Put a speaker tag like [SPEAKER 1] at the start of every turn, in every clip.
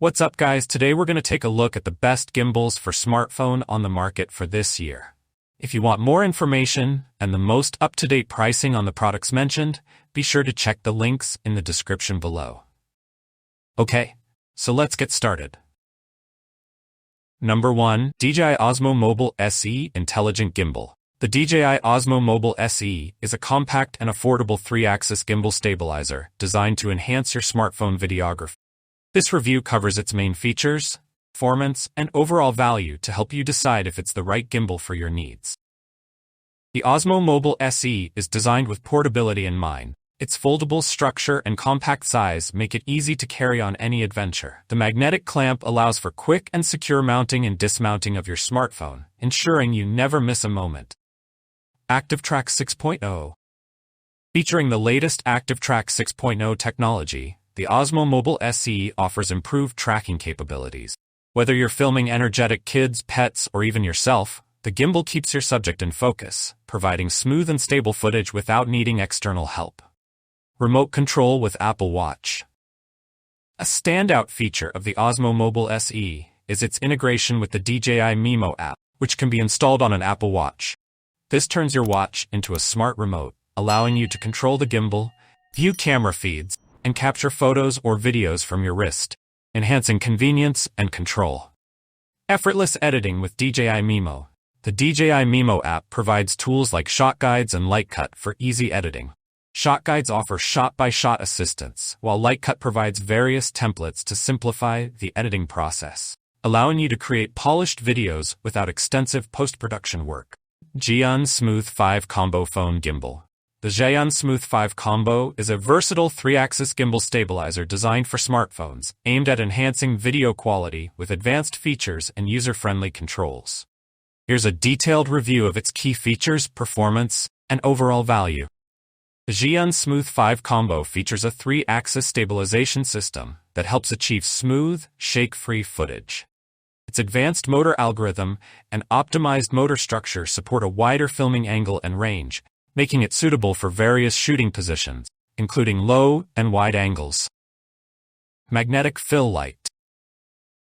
[SPEAKER 1] What's up guys, today we're going to take a look at the best gimbals for smartphone on the market for this year. If you want more information and the most up-to-date pricing on the products mentioned, be sure to check the links in the description below. Okay, so let's get started. Number 1. DJI Osmo Mobile SE Intelligent Gimbal. The DJI Osmo Mobile SE is a compact and affordable 3-axis gimbal stabilizer designed to enhance your smartphone videography. This review covers its main features, performance, and overall value to help you decide if it's the right gimbal for your needs. The Osmo Mobile SE is designed with portability in mind. Its foldable structure and compact size make it easy to carry on any adventure. The magnetic clamp allows for quick and secure mounting and dismounting of your smartphone, ensuring you never miss a moment. ActiveTrack 6.0. Featuring the latest ActiveTrack 6.0 technology, the Osmo Mobile SE offers improved tracking capabilities. Whether you're filming energetic kids, pets, or even yourself, the gimbal keeps your subject in focus, providing smooth and stable footage without needing external help. Remote control with Apple Watch. A standout feature of the Osmo Mobile SE is its integration with the DJI Mimo app, which can be installed on an Apple Watch. This turns your watch into a smart remote, allowing you to control the gimbal, view camera feeds, and capture photos or videos from your wrist, enhancing convenience and control. Effortless editing with DJI Mimo. The DJI Mimo app provides tools like shot guides and light cut for easy editing. Shot guides offer shot-by-shot assistance, while light cut provides various templates to simplify the editing process, allowing you to create polished videos without extensive post-production work. Gan Smooth 5 Combo Phone Gimbal. The Gan Smooth 5 Combo is a versatile 3-axis gimbal stabilizer designed for smartphones, aimed at enhancing video quality with advanced features and user-friendly controls. Here's a detailed review of its key features, performance, and overall value. The Gan Smooth 5 Combo features a 3-axis stabilization system that helps achieve smooth, shake-free footage. Its advanced motor algorithm and optimized motor structure support a wider filming angle and range, making it suitable for various shooting positions, including low and wide angles. Magnetic Fill Light.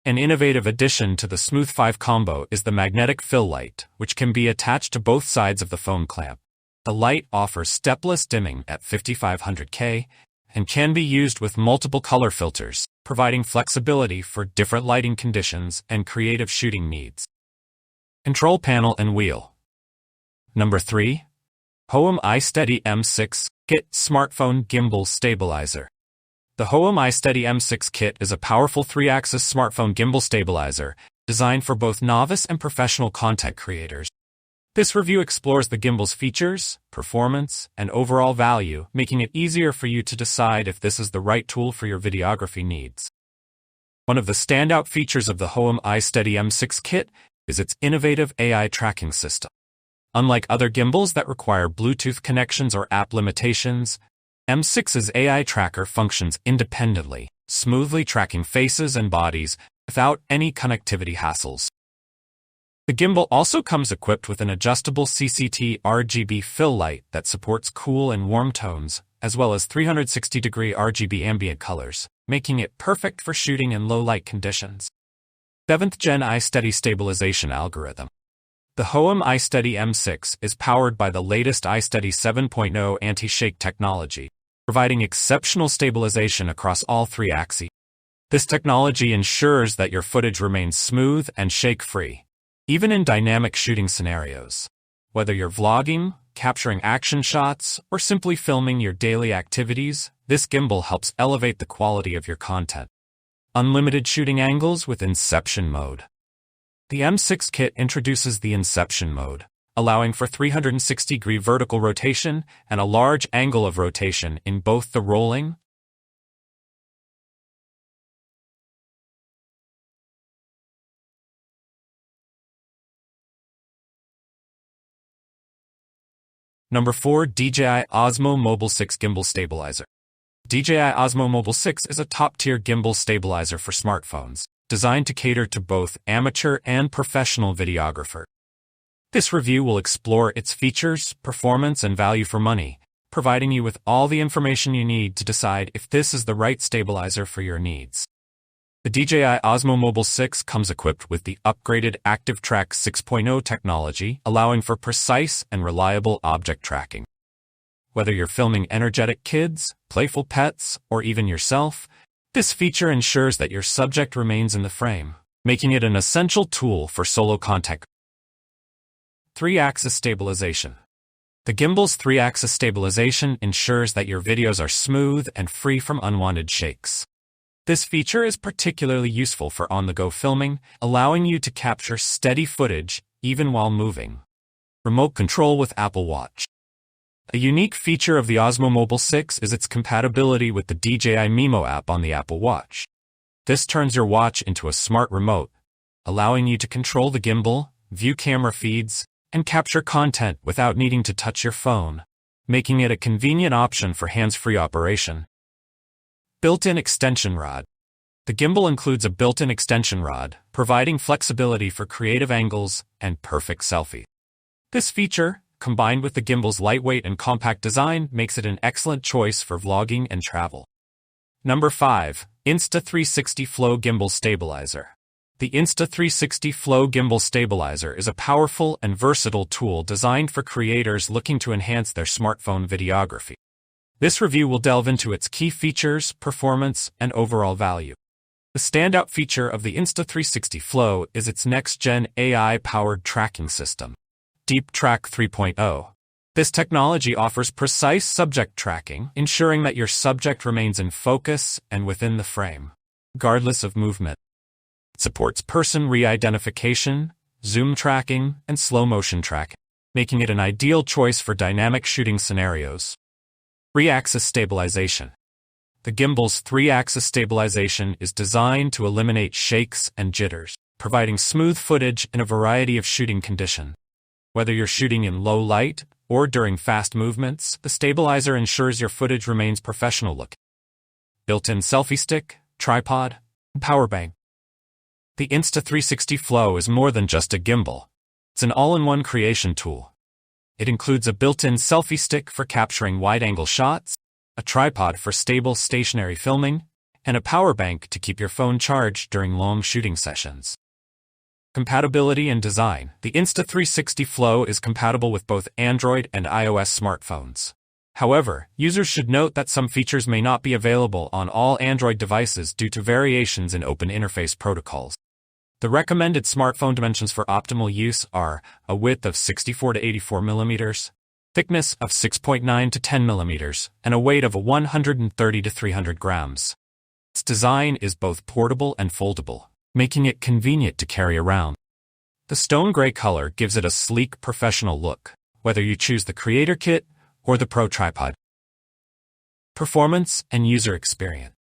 [SPEAKER 1] An innovative addition to the Smooth 5 Combo is the magnetic fill light, which can be attached to both sides of the phone clamp. The light offers stepless dimming at 5500K and can be used with multiple color filters, providing flexibility for different lighting conditions and creative shooting needs. Control Panel and Wheel. Number 3. Hami Steady M6 Kit Smartphone Gimbal Stabilizer. The Hami Steady M6 kit is a powerful 3-axis smartphone gimbal stabilizer designed for both novice and professional content creators. This review explores the gimbal's features, performance, and overall value, making it easier for you to decide if this is the right tool for your videography needs. One of the standout features of the Hami Steady M6 kit is its innovative AI tracking system. Unlike other gimbals that require Bluetooth connections or app limitations, M6's AI tracker functions independently, smoothly tracking faces and bodies without any connectivity hassles. The gimbal also comes equipped with an adjustable CCT RGB fill light that supports cool and warm tones, as well as 360-degree RGB ambient colors, making it perfect for shooting in low-light conditions. 7th Gen iSteady Stabilization Algorithm. The Hami Steady M6 is powered by the latest iSteady 7.0 anti-shake technology, providing exceptional stabilization across all 3 axes. This technology ensures that your footage remains smooth and shake-free, even in dynamic shooting scenarios. Whether you're vlogging, capturing action shots, or simply filming your daily activities, this gimbal helps elevate the quality of your content. Unlimited shooting angles with Inception Mode. The M6 kit introduces the Inception Mode, allowing for 360-degree vertical rotation and a large angle of rotation in both the rolling Number 4. DJI Osmo Mobile 6 Gimbal Stabilizer. DJI Osmo Mobile 6 is a top-tier gimbal stabilizer for smartphones, designed to cater to both amateur and professional videographers. This review will explore its features, performance, and value for money, providing you with all the information you need to decide if this is the right stabilizer for your needs. The DJI Osmo Mobile 6 comes equipped with the upgraded Active Track 6.0 technology, allowing for precise and reliable object tracking. Whether you're filming energetic kids, playful pets, or even yourself, this feature ensures that your subject remains in the frame, making it an essential tool for solo content. 3-axis stabilization. The gimbal's 3-axis stabilization ensures that your videos are smooth and free from unwanted shakes. This feature is particularly useful for on-the-go filming, allowing you to capture steady footage even while moving. Remote control with Apple Watch. A unique feature of the Osmo Mobile 6 is its compatibility with the DJI Mimo app on the Apple Watch. This turns your watch into a smart remote, allowing you to control the gimbal, view camera feeds, and capture content without needing to touch your phone, making it a convenient option for hands-free operation. Built-in extension rod. The gimbal includes a built-in extension rod, providing flexibility for creative angles and perfect selfie. This feature, combined with the gimbal's lightweight and compact design, makes it an excellent choice for vlogging and travel. Number 5. Insta360 Flow Gimbal Stabilizer. The Insta360 Flow Gimbal Stabilizer is a powerful and versatile tool designed for creators looking to enhance their smartphone videography. This review will delve into its key features, performance, and overall value. The standout feature of the Insta360 Flow is its next-gen AI-powered tracking system, Deep Track 3.0. This technology offers precise subject tracking, ensuring that your subject remains in focus and within the frame, regardless of movement. It supports person re-identification, zoom tracking, and slow-motion tracking, making it an ideal choice for dynamic shooting scenarios. 3-axis stabilization. The gimbal's 3-axis stabilization is designed to eliminate shakes and jitters, providing smooth footage in a variety of shooting conditions. Whether you're shooting in low light or during fast movements, the stabilizer ensures your footage remains professional looking. Built-in selfie stick, tripod, and power bank. The Insta360 Flow is more than just a gimbal. It's an all-in-one creation tool. It includes a built-in selfie stick for capturing wide-angle shots, a tripod for stable stationary filming, and a power bank to keep your phone charged during long shooting sessions. Compatibility and design. The Insta360 Flow is compatible with both Android and iOS smartphones. However, users should note that some features may not be available on all Android devices due to variations in open interface protocols. The recommended smartphone dimensions for optimal use are a width of 64 to 84 mm, thickness of 6.9 to 10 mm, and a weight of 130 to 300 grams. Its design is both portable and foldable, making it convenient to carry around. The stone gray color gives it a sleek, professional look, whether you choose the Creator Kit or the Pro Tripod. Performance and user experience.